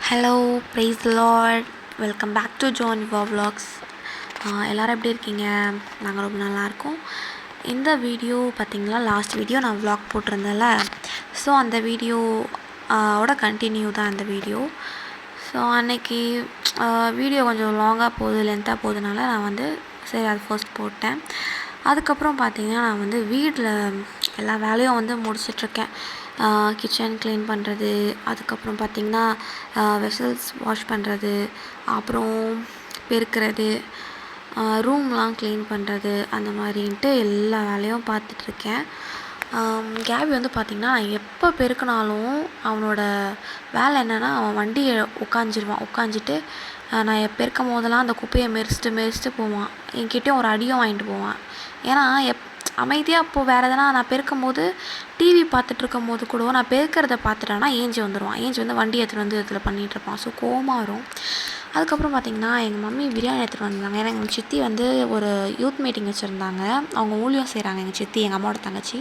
Hello praise the lord. Welcome back to John Yuva vlogs. எல்லோரும் எப்படி இருக்கீங்க? நாங்கள் ரொம்ப நல்லாயிருக்கோம். இந்த வீடியோ பார்த்திங்களா, லாஸ்ட் வீடியோ நான் விலாக் போட்டிருந்தேன்ல, ஸோ அந்த வீடியோவோட கண்டினியூ தான் இந்த வீடியோ. ஸோ அன்றைக்கி வீடியோ கொஞ்சம் லாங்காக போகுது, லென்த்தாக போகுதுனால நான் வந்து சரி அது ஃபர்ஸ்ட் போட்டேன். அதுக்கப்புறம் பார்த்திங்கன்னா நான் வந்து வீட்டில் எல்லா வேலையும் வந்து முடிச்சிட்ருக்கேன். கிச்சன் க்ளீன் பண்ணுறது, அதுக்கப்புறம் பார்த்திங்கன்னா வெசல்ஸ் வாஷ் பண்ணுறது, அப்புறம் பெருக்கிறது, ரூம்லாம் க்ளீன் பண்ணுறது, அந்த மாதிரின்ட்டு எல்லா வேலையும் பார்த்துட்ருக்கேன். கேபி வந்து பார்த்திங்கன்னா நான் எப்போ பெருக்கினாலும் அவனோட வேலை என்னென்னா, அவன் வண்டியை உட்காந்துட்டு நான் பெருக்கும் போதெல்லாம் அந்த குப்பையை மெரிச்சிட்டு போவான். என்கிட்டயும் ஒரு அடியும் வாங்கிட்டு போவான். ஏன்னா அமைதியாக அப்போது வேறு எதனா நான் பெருக்கும் போது டிவி பார்த்துட்ருக்கும் போது கூட நான் பெருக்கிறத பார்த்துட்டான்னா ஏஞ்சி வந்து வண்டி எடுத்துகிட்டு வந்து இதில் பண்ணிகிட்ருப்பான். ஸோ கோவமாக வரும். அதுக்கப்புறம் பார்த்திங்கன்னா எங்கள் மம்மி பிரியாணி எடுத்துகிட்டு வந்தாங்க. ஏன்னா எங்கள் சித்தி வந்து ஒரு யூத் மீட்டிங் வச்சுருந்தாங்க. அவங்க ஊழியம் செய்கிறாங்க, எங்கள் சித்தி, எங்கள் அம்மாவோட தங்கச்சி.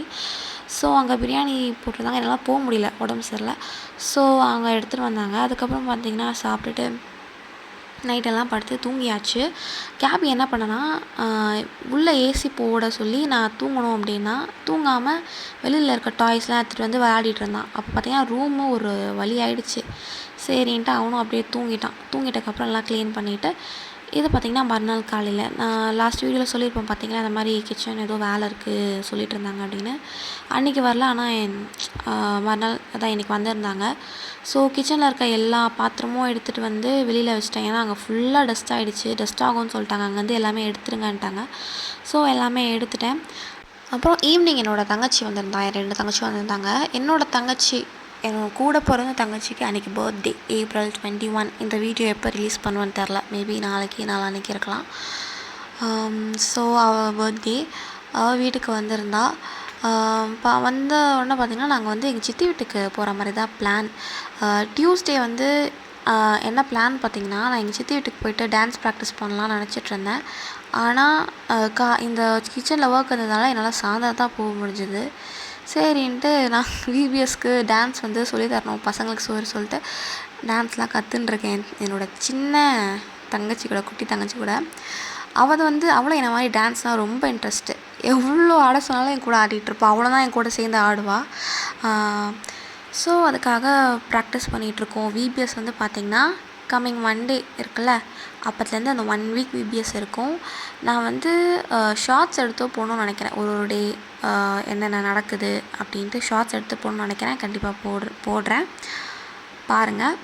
ஸோ அங்கே பிரியாணி போட்டிருந்தாங்க. என்னால் போக முடியல, உடம்பு சரியில்லை. ஸோ அங்கே எடுத்துகிட்டு வந்தாங்க. அதுக்கப்புறம் பார்த்திங்கன்னா சாப்பிட்டுட்டு நைட்டெல்லாம் படுத்து தூங்கியாச்சு. கேபி என்ன பண்ணனா, உள்ளே ஏசி போட சொல்லி நான் தூங்கணும் அப்படின்னா தூங்காமல் வெளியில் இருக்க டாய்ஸ்லாம் எடுத்துகிட்டு வந்து விளையாடிட்டு இருந்தான். அப்போ பார்த்திங்கன்னா ரூமு ஒரு வழி ஆகிடுச்சு. சரின்ட்டு அவனும் அப்படியே தூங்கிட்டக்கப்புறம் எல்லாம் க்ளீன் பண்ணிவிட்டு இது பார்த்திங்கன்னா மறுநாள் காலையில் நான் லாஸ்ட் வீடியோவில் சொல்லியிருப்பேன் பார்த்திங்கன்னா, இந்த மாதிரி கிச்சன் ஏதோ வேலை இருக்குது சொல்லிட்டு இருந்தாங்க அப்படின்னு. அன்றைக்கி வரல, ஆனால் மறுநாள் அதான் இன்றைக்கி வந்திருந்தாங்க. ஸோ கிச்சனில் இருக்க எல்லா பாத்திரமும் எடுத்துகிட்டு வந்து வெளியில் வச்சுட்டேன். ஏன்னா அங்கே ஃபுல்லாக டஸ்ட் ஆகிடுச்சு, டஸ்ட் ஆகும்னு சொல்லிட்டாங்க. அங்கேருந்து எல்லாமே எடுத்துருங்கன்ட்டாங்க. ஸோ எல்லாமே எடுத்துட்டேன். அப்புறம் ஈவினிங் என்னோடய தங்கச்சி வந்திருந்தாங்க, 2 தங்கச்சி வந்திருந்தாங்க. என்னோட கூட பிறந்த தங்கச்சிக்கு அன்றைக்கி பர்த்டே, April 21. இந்த வீடியோ எப்போ ரிலீஸ் பண்ணுவேன்னு தெரில, மேபி நாளைக்கு இருக்கலாம். ஸோ அவள் பர்த்டே, அவள் வீட்டுக்கு வந்திருந்தா. வந்த உடனே பார்த்திங்கன்னா நாங்கள் வந்து எங்கள் சித்தி வீட்டுக்கு போகிற மாதிரி தான் பிளான். டியூஸ்டே வந்து என்ன பிளான் பார்த்திங்கன்னா, நான் எங்கள் சித்தி வீட்டுக்கு போய்ட்டு டான்ஸ் ப்ராக்டிஸ் பண்ணலான்னு நினச்சிட்ருந்தேன். ஆனால் இந்த கிச்சனில் ஒர்க் இருந்ததுனால என்னால் சாயந்தரம் தான் போக முடிஞ்சுது. சரின்ட்டு நான் விபிஎஸ்க்கு டான்ஸ் வந்து சொல்லித்தரணும் பசங்களுக்கு சொல்லிட்டு டான்ஸ்லாம் கற்றுன்ருக்கேன். என்னோடய சின்ன தங்கச்சி கூட, குட்டி தங்கச்சி கூட. அவளும் என்ன மாதிரி டான்ஸ்லாம் ரொம்ப இன்ட்ரெஸ்ட்டு. எவ்வளோ ஆட சொன்னாலும் என் கூட ஆடிட்டுருப்பாள். அவளை தான் என் கூட சேர்ந்து ஆடுவாள். ஸோ அதுக்காக ப்ராக்டிஸ் பண்ணிகிட்ருக்கோம். விபிஎஸ் வந்து பார்த்திங்கன்னா கம்மிங் மண்டே இருக்குல்ல, அப்போத்துலேருந்து அந்த 1 வீக் விபிஎஸ் இருக்கும். நான் வந்து ஷார்ட்ஸ் எடுத்து போகணுன்னு நினைக்கிறேன். ஒரு டே என்னென்ன நடக்குது அப்படின்ட்டு ஷார்ட்ஸ் எடுத்து போகணுன்னு நினைக்கிறேன். கண்டிப்பாக போடுறேன், பாருங்கள்.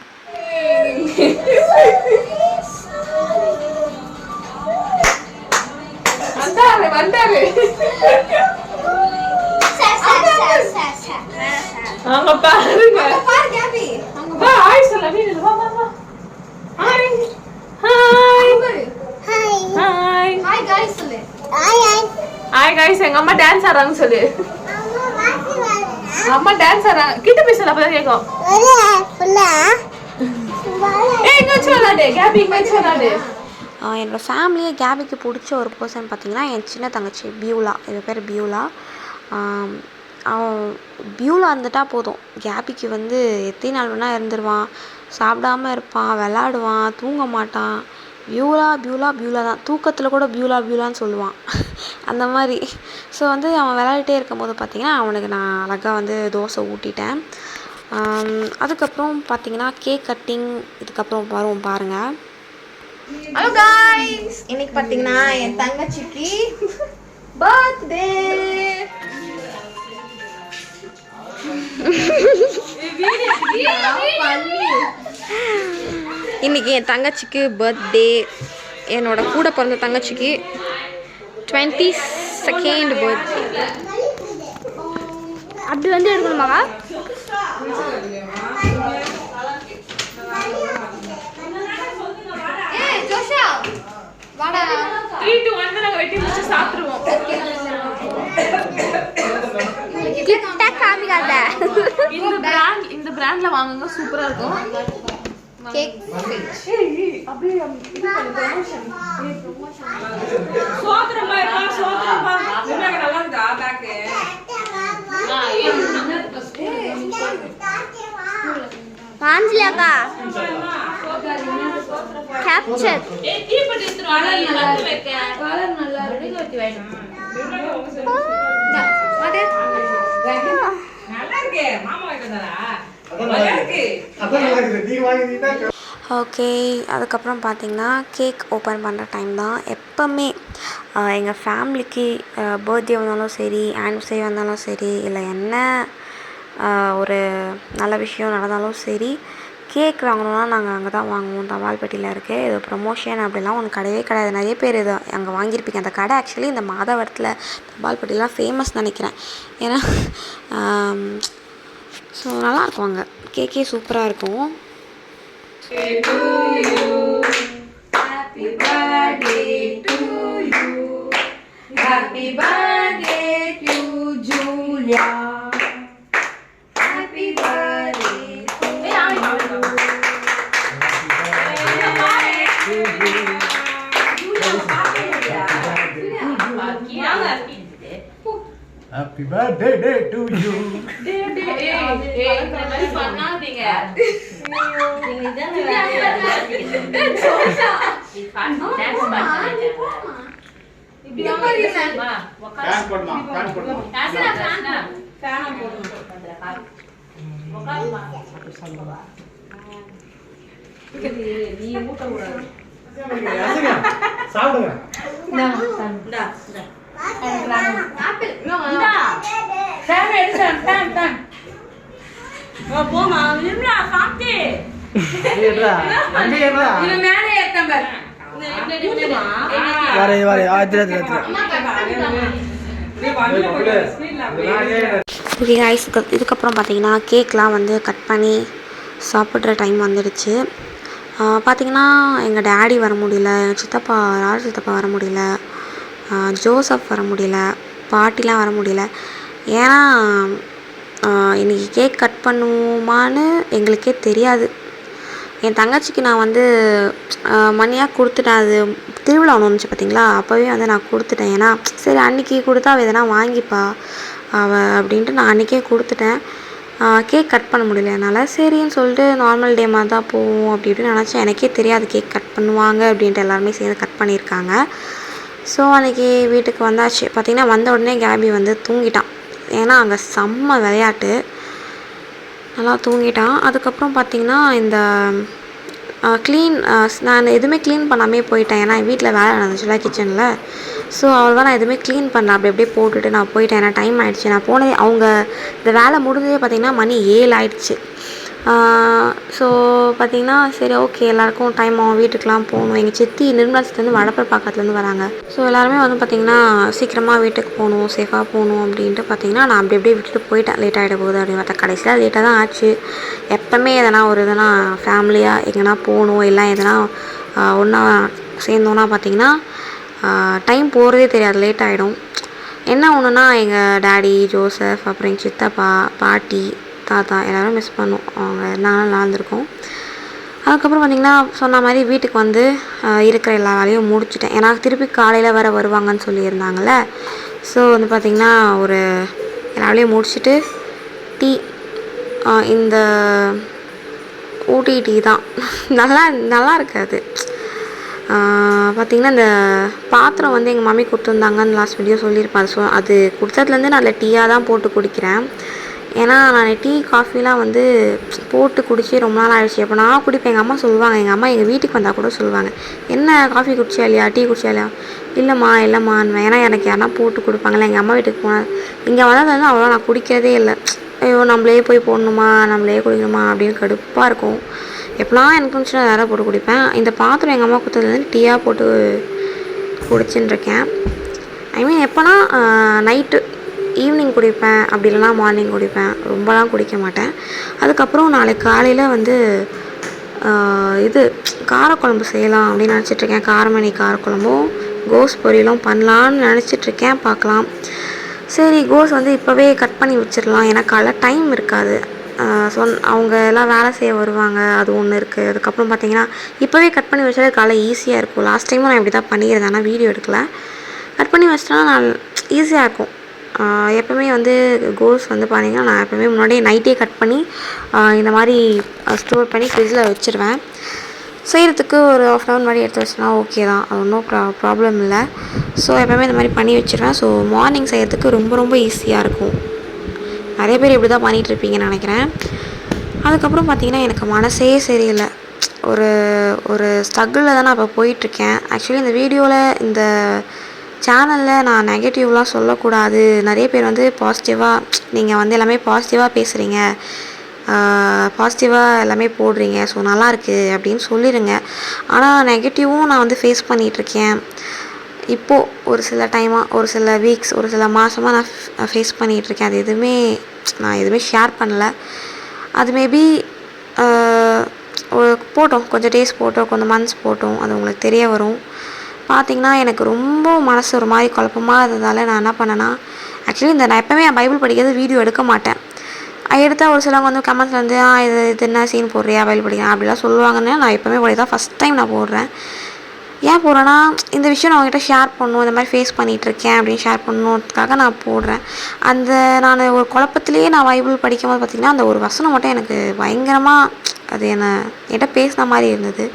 ஹாய் गाइस, எங்க அம்மா டான்ஸ் ஆடுறாங்க சொல்லு. அம்மா டான்ஸ் ஆடுறாங்க, கிட்ட பேசல அப்பதான் கேக்கும். ஏய் இங்க சொல்லாதே கேபி, இங்க சொல்லாதே. என்னோடய ஃபேமிலியை கேபிக்கு பிடிச்ச ஒரு பர்சன் பார்த்திங்கன்னா என் சின்ன தங்கச்சி பியூலா. இது பேர் பியூலா. அவன் பியூலா இருந்துட்டால் போதும், கேபிக்கு வந்து எத்தனை நாள் வேணால் இருந்துருவான். சாப்பிடாமல் இருப்பான், விளாடுவான், தூங்க மாட்டான். பியூலா தான். தூக்கத்தில் கூட பியூலான்னு சொல்லுவான், அந்த மாதிரி. ஸோ வந்து அவன் விளையாடிட்டே இருக்கும்போது பார்த்திங்கன்னா அவனுக்கு நான் அழகாக வந்து தோசை ஊட்டிட்டேன். அதுக்கப்புறம் பார்த்திங்கன்னா கேக் கட்டிங் இதுக்கப்புறம் வரும் பாருங்கள். ஹலோ गाइस, இன்னைக்கு பாத்தீங்கன்னா என் தங்கச்சிக்கு பர்த்டே. இன்னைக்கு என் தங்கச்சிக்கு பர்த்டே. என்னோட கூட பிறந்த தங்கச்சிக்கு 22nd பர்த்டே. அப்படி வந்து எடுக்கணுமாங்க? வாடா 3 to 1 நாங்க வெட்டி முடிச்சு சாப்பிடுவோம். கிட்ட காமிக்காத. இந்த பிராண்ட்ல வாங்குங்க, சூப்பரா இருக்கும். கேக் அப்படியே ப்ரமோஷன் சோத்ரமா உண்மையாக நல்லா இருக்கா பேக். வாஞ்சிலாக்கா கேப்சர். ஓகே, அதுக்கப்புறம் பார்த்தீங்கன்னா கேக் ஓப்பன் பண்ணுற டைம் தான். எப்போவுமே எங்கள் ஃபேமிலிக்கு பர்த்டே வந்தாலும் சரி, ஆனிவர்சரி வந்தாலும் சரி, இல்லை என்ன ஒரு நல்ல விஷயம் நடந்தாலும் சரி, கேக் வாங்கணுன்னா நாங்கள் அங்கே தான் வாங்குவோம். தபால்பட்டியில் இருக்குது. இது ப்ரொமோஷன் அப்படிலாம் ஒன்று கிடையவே கிடையாது. நிறைய பேர் இது அங்கே வாங்கியிருப்பீங்க. அந்த கடை ஆக்சுவலி இந்த மாதவரத்தில் தபால்பட்டிலாம் ஃபேமஸ் நினைக்கிறேன். ஏன்னா ஸோ நல்லாயிருக்கும் அங்கே கேக்கே சூப்பராக இருக்கும். Happy birthday to you. Happy birthday to Julia. Happy birthday to you. Happy birthday to you. பண்ணாதீங்க. ஓகே கைஸ், இதுக்கப்புறம் பார்த்தீங்கன்னா கேக்லாம் வந்து கட் பண்ணி சாப்பிட்ற டைம் வந்துடுச்சு. பார்த்திங்கன்னா எங்கள் டேடி வர முடியல, எங்கள் சித்தப்பா ராஜ் சித்தப்பா வர முடியல, ஜோசப் வர முடியல, பாட்டிலாம் வர முடியல. ஏன்னா இன்றைக்கி கேக் கட் பண்ணுவோமான்னு எங்களுக்கே தெரியாது. என் தங்கச்சிக்கு நான் வந்து மணியாக கொடுத்துட்டேன். அது திருவிழா ஒன்று வந்துச்சு பார்த்திங்களா, அப்போவே வந்து நான் கொடுத்துட்டேன். ஏன்னா சரி அன்றைக்கி கொடுத்தா அவள் எதனா வாங்கிப்பா அவள் அப்படின்ட்டு நான் அன்றைக்கே கொடுத்துட்டேன். கேக் கட் பண்ண முடியல என்னால். சரின்னு சொல்லிட்டு நார்மல் டே மாதிரி தான் போவோம் அப்படி இப்படின்னு நினச்சேன். எனக்கே தெரியாது கேக் கட் பண்ணுவாங்க அப்படின்ட்டு. எல்லாருமே சேர்ந்து கட் பண்ணியிருக்காங்க. ஸோ அன்றைக்கி வீட்டுக்கு வந்தாச்சு. பார்த்திங்கன்னா வந்த உடனே கேபி வந்து தூங்கிட்டான். ஏன்னா அங்கே செம்ம விளையாட்டு, நல்லா தூங்கிட்டான். அதுக்கப்புறம் பார்த்திங்கன்னா இந்த நான் எதுவுமே க்ளீன் பண்ணாமே போயிட்டேன். ஏன்னா வீட்டில் வேலை நடந்துச்சுல கிச்சனில். ஸோ அவ்வளோதான், நான் எதுவுமே க்ளீன் பண்ணல. அப்படி அப்படியே போட்டுட்டு நான் போயிட்டேன். ஏன்னா டைம் ஆகிடுச்சு. நான் போனதே அவங்க இந்த வேலை முடிஞ்சதே பார்த்திங்கன்னா மணி 7 ஆகிடுச்சு. ஸோ பார்த்திங்கன்னா சரி ஓகே எல்லாேருக்கும் டைம் ஆகும், வீட்டுக்கெலாம் போகணும். எங்கள் சித்தி நிர்மலாத்துலேருந்து வடப்பர் பக்கத்துலேருந்து வராங்க. ஸோ எல்லாருமே வந்து பார்த்திங்கன்னா சீக்கிரமாக வீட்டுக்கு போகணும், சேஃபாக போகணும் அப்படின்ட்டு பார்த்திங்கன்னா நான் அப்படி அப்படியே விட்டுட்டு போயிட்டேன். லேட் ஆகிட போகுது அப்படின்னு பார்த்தா கடைசியில் லேட்டாக தான் ஆச்சு. எப்போவுமே எதனா ஒரு எதனா ஃபேமிலியாக எங்கன்னா போகணும், இல்லை எதனா ஒன்றா சேர்ந்தோன்னா பார்த்திங்கன்னா டைம் போகிறதே தெரியாது, லேட் ஆகிடும். என்ன ஒன்றுனா எங்கள் டேடி ஜோசப், அப்புறம் எங்கள் சித்தப்பா, பாட்டி, தாத்தா எல்லோரும் மிஸ் பண்ணோம். அவங்க இருந்தாலும் நல்லா இருந்திருக்கும். அதுக்கப்புறம் பார்த்திங்கன்னா சொன்ன மாதிரி வீட்டுக்கு வந்து இருக்கிற எல்லா வேலையும் முடிச்சுட்டேன். ஏன்னா திருப்பி காலையில் வர வருவாங்கன்னு சொல்லியிருந்தாங்கள்ல. ஸோ வந்து பார்த்திங்கன்னா ஒரு எல்லா வேலையும் முடிச்சுட்டு டீ, இந்த ஊட்டி டீ தான் நல்லா இருக்காது. பார்த்திங்கன்னா இந்த பாத்திரம் வந்து எங்கள் மம்மி கொடுத்துருந்தாங்கன்னு லாஸ்ட் வீடியோ சொல்லியிருப்பேன். ஸோ அது கொடுத்ததுலேருந்து நான் டீயாக தான் போட்டு குடிக்கிறேன். ஏன்னா நான் டீ காஃபிலாம் வந்து போட்டு குடிச்சு ரொம்ப நாள் ஆகிடுச்சு. அப்போ நான் குடிப்பேன். எங்கள் அம்மா சொல்லுவாங்க, எங்கள் அம்மா எங்கள் வீட்டுக்கு வந்தால் கூட சொல்லுவாங்க, என்ன காஃபி குடிச்சா இல்லையா, டீ குடிச்சா இல்லையா, இல்லைம்மான்னு. ஏன்னா எனக்கு யாரா போட்டு கொடுப்பாங்களே. எங்கள் அம்மா வீட்டுக்கு போனேன், இங்கே வந்தது வந்து அவ்வளோ நான் குடிக்கிறதே இல்லை. ஐயோ நம்மளே போய் போடணுமா, நம்மளே குடிக்கணுமா அப்படின்னு கடுப்பாக இருக்கும். எப்போலாம் எனக்கு கொஞ்சம் வேறு போட்டு குடிப்பேன். இந்த பாத்திரம் எங்கள் அம்மா கொடுத்ததுலேருந்து டீயாக போட்டு குடிச்சுன்னு இருக்கேன். ஐ மீன் எப்போனா நைட்டு ஈவினிங் குடிப்பேன், அப்படி இல்லைனா மார்னிங் குடிப்பேன். ரொம்பலாம் குடிக்க மாட்டேன். அதுக்கப்புறம் நாளைக்கு காலையில் வந்து இது காரக்குழம்பு செய்யலாம் அப்படின்னு நினச்சிட்ருக்கேன். காரமணி காரக்குழம்பும் கோஸ் பொரியலும் பண்ணலான்னு நினச்சிட்ருக்கேன். பார்க்கலாம். சரி கோஸ் வந்து இப்போவே கட் பண்ணி வச்சிடலாம். ஏன்னா காலைல டைம் இருக்காது. அவங்க எல்லாம் வேலை செய்ய வருவாங்க, அது ஒன்று இருக்குது. அதுக்கப்புறம் பார்த்திங்கன்னா இப்போவே கட் பண்ணி வச்சாலே காலைல ஈஸியாக இருக்கும். லாஸ்ட் டைமும் நான் இப்படி தான் பண்ணியிருந்தேன், ஆனால் வீடியோ எடுக்கலை. கட் பண்ணி வச்சிட்டா நான் ஈஸியாக இருக்கும். எப்போவுமே வந்து கோஸ் வந்து பார்த்திங்கன்னா நான் எப்போவுமே முன்னாடியே நைட்டே கட் பண்ணி இந்த மாதிரி ஸ்டோர் பண்ணி ஃப்ரிட்ஜில் வச்சுருவேன். செய்கிறதுக்கு ஒரு ½ hour முன்னாடி எடுத்து வச்சுனா ஓகே தான், அது ஒன்றும் ப்ராப்ளம் இல்லை. ஸோ எப்போவுமே இந்த மாதிரி பண்ணி வச்சுருவேன். ஸோ மார்னிங் செய்கிறதுக்கு ரொம்ப ரொம்ப ஈஸியாக இருக்கும். நிறைய பேர் இப்படி தான் பண்ணிகிட்ருப்பீங்கன்னு நினைக்கிறேன். அதுக்கப்புறம் பார்த்திங்கன்னா எனக்கு மனசே சரியில்லை. ஒரு ஒரு ஸ்ட்ரகிளில் தான் நான் இப்போ போயிட்டுருக்கேன். ஆக்சுவலி இந்த வீடியோவில் இந்த சேனலில் நான் நெகட்டிவ்லாம் சொல்லக்கூடாது. நிறைய பேர் வந்து பாசிட்டிவாக நீங்கள் வந்து எல்லாமே பாசிட்டிவாக பேசுகிறீங்க, பாசிட்டிவாக எல்லாமே போடுறீங்க, ஸோ நல்லாயிருக்கு அப்படின்னு சொல்லிடுங்க. ஆனால் நெகட்டிவும் நான் வந்து ஃபேஸ் பண்ணிகிட்ருக்கேன். இப்போது ஒரு சில டைமாக, ஒரு சில வீக்ஸ், ஒரு சில மாதமாக நான் ஃபேஸ் பண்ணிகிட்ருக்கேன். அது எதுவுமே நான் எதுவுமே ஷேர் பண்ணல. அது மேபி போட்டோம், கொஞ்சம் டேஸ் போட்டோம், கொஞ்சம் மந்த்ஸ் போட்டோம், அது உங்களுக்கு தெரிய வரும். பார்த்திங்கன்னா எனக்கு ரொம்ப மனசு ஒரு மாதிரி குழப்பமாக இருந்ததால் நான் என்ன பண்ணேன்னா, ஆக்சுவலி நான் எப்போவுமே என் பைபிள் படிக்கிறது வீடியோ எடுக்க மாட்டேன். எடுத்தால் ஒரு சிலவங்க வந்து கமெண்ட்ஸில் வந்து இது என்ன சீன் போடுறியா பைபிள் படிக்கிறேன் அப்படிலாம் சொல்லுவாங்கன்னு நான் எப்போவுமே போய் தான் ஃபஸ்ட் டைம் நான் போடுறேன். ஏன் போடுறேன்னா, இந்த விஷயம் நான் அவங்ககிட்ட ஷேர் பண்ணணும், இந்த மாதிரி ஃபேஸ் பண்ணிகிட்ருக்கேன் அப்படின்னு ஷேர் பண்ணணுன்றதுக்காக நான் போடுறேன். நான் ஒரு குழப்பத்திலேயே நான் பைபிள் படிக்கும்போது பார்த்திங்கன்னா அந்த ஒரு வசனம் மட்டும் எனக்கு பயங்கரமாக அது என்கிட்ட பேசின மாதிரி இருந்தது.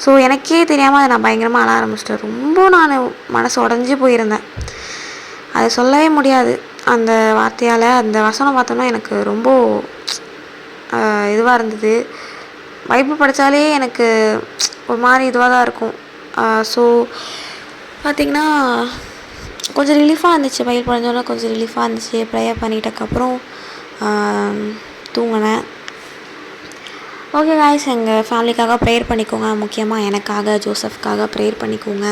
ஸோ எனக்கே தெரியாமல் அதை நான் பயங்கரமாக அழ ஆரம்பிச்சிட்டேன். ரொம்ப நான் மனசு உடஞ்சி போயிருந்தேன். அதை சொல்லவே முடியாது அந்த வார்த்தையால். அந்த வசனம் பார்த்தோன்னா எனக்கு ரொம்ப இதுவாக இருந்தது. பைபிள் படித்தாலே எனக்கு ஒரு மாதிரி இதுவாக தான் இருக்கும். ஸோ பார்த்திங்கன்னா கொஞ்சம் ரிலீஃபாக இருந்துச்சு. பைபிள் படித்தோன்னா கொஞ்சம் ரிலீஃபாக இருந்துச்சு. ப்ரேயர் பண்ணிட்டதுக்கப்புறம் தூங்கினேன். ஓகே காய்ஸ், எங்கள் ஃபேமிலிக்காக ப்ரேயர் பண்ணிக்கோங்க. முக்கியமாக எனக்காக, ஜோசஃப்காக ப்ரேயர் பண்ணிக்கோங்க.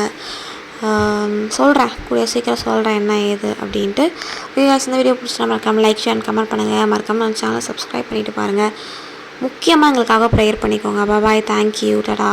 சொல்கிறேன், கூடிய சீக்கிரம் சொல்கிறேன் என்ன ஏது அப்படின்ட்டு. ஓகே காய்ஸ், இந்த வீடியோ பிடிச்சினா மறக்காமல் லைக், ஷேர், கமெண்ட் பண்ணுங்கள். மறக்காமல் நம்ம சேனலை சப்ஸ்கிரைப் பண்ணிவிட்டு பாருங்கள். முக்கியமாக எங்களுக்காக ப்ரேயர் பண்ணிக்கோங்க. பாய், தேங்க்யூ, டடா.